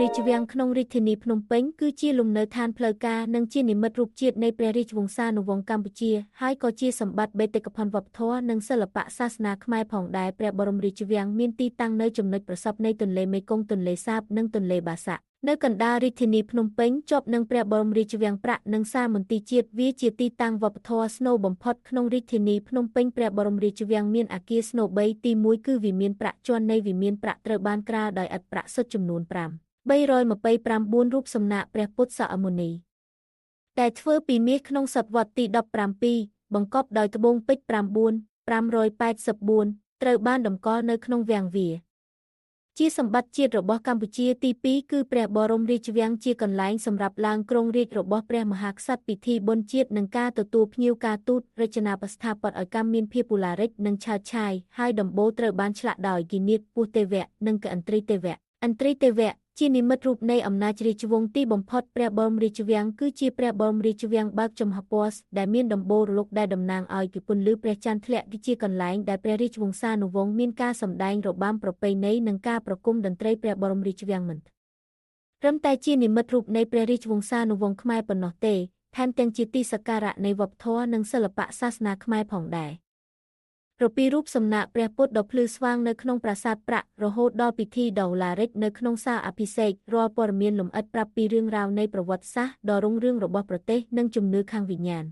រាជវាំងក្នុងរាជធានីភ្នំពេញគឺជាលំនៅឋានផ្លូវការនិងជានិមិត្តរូបជាតិនៃព្រះរាជវង្សានុវង្សកម្ពុជាហើយក៏ជាសម្បត្តិបេតិកភណ្ឌវប្បធម៌និងសិល្បៈសាសនាខ្មែរផងដែរព្រះបរមរាជវាំងមានទីតាំងនៅចំណុចប្រសព្វនៃទន្លេមេគង្គទន្លេសាបនិងទន្លេបាសាក់នៅកណ្ដាលរាជធានីភ្នំពេញជាប់នឹងព្រះបរមរាជវាំងប្រាក់និងសារមន្ទីរជាតិវាជាទីតាំងវប្បធម៌ស្នូលបំផុតក្នុងរាជធានីភ្នំពេញព្រះបរមរាជវាំងមានអគារស្នូល3ទី1គឺវិមានប្រាក់ជាន់នៃវិមានប្រាក់ត្រូវបានក្រាលដោយឥដ្ឋប្រាក់សុទ្ធចំនួន329រូបសំណាកព្រះពុទ្ធសាកមុនីដែលធ្វើពីមាសក្នុងសតវត្សទី17បង្កប់ដោយត្បូងពេជ្រ9584ត្រូវបានតម្កល់នៅក្នុងវាំងវាជាសម្បត្តិជាតិរបស់កម្ពុជាទី2គឺព្រះបរមរាជវាំងជាកន្លែងសម្រាប់ឡើងគ្រងរាជ្យរបស់ព្រះមហាក្សត្រពិធីបុណ្យជាតិនិងការទទួលភ្ញៀវការទូតរចនាបថស្ថាបត្យកម្មមានភាពឧឡារិកនិងឆើតឆាយហើយដំបូលត្រូវបានឆ្លាក់ដោយគិនាថពស់ទេវៈនិងកឥន្ទ្រីទេវៈឥន្ទ្រីទេវៈជានិមិត្តរូបនៃអំណាចរាជវង្សទីបំផុតព្រះបរមរាជវាំងគឺជាព្រះបរមរាជវាំងបើកចំហពណ៌ដែលមានដំបូលរលកដែលតំណាងឲ្យពីពន្លឺព្រះច័ន្ទធ្លាក់ជាកន្លែងដែលព្រះរាជវង្សានុវង្សមានការសម្ដែងរបាំប្រពៃណីនិងការប្រគំតន្ត្រីព្រះបរមរាជវាំងមិនត្រឹមតែជានិមិត្តរូបនៃព្រះរាជវង្សានុវង្សខ្មែរប៉ុណ្ណោះទេថែមទាំងជាទីសក្ការៈនៃវប្បធម៌និងសិល្បៈសាសនាខ្មែរផងដែររពីរូបសំណាកព្រះពុទ្ធដ៏ភ្លឺស្វាងនៅក្នុងប្រាសាទប្រាក់រហូតដល់ពិធីដ៏ឧឡារិកនៅក្នុងសាលអភិសេករាល់ព័ត៌មានលម្អិតប្រាប់ពីរឿងរ៉ាវនៃប្រវត្តិសាស្ត្រដ៏រុងរឿងរបស់ប្រទេសនិងជំនឿខាងវិញ្ញាណ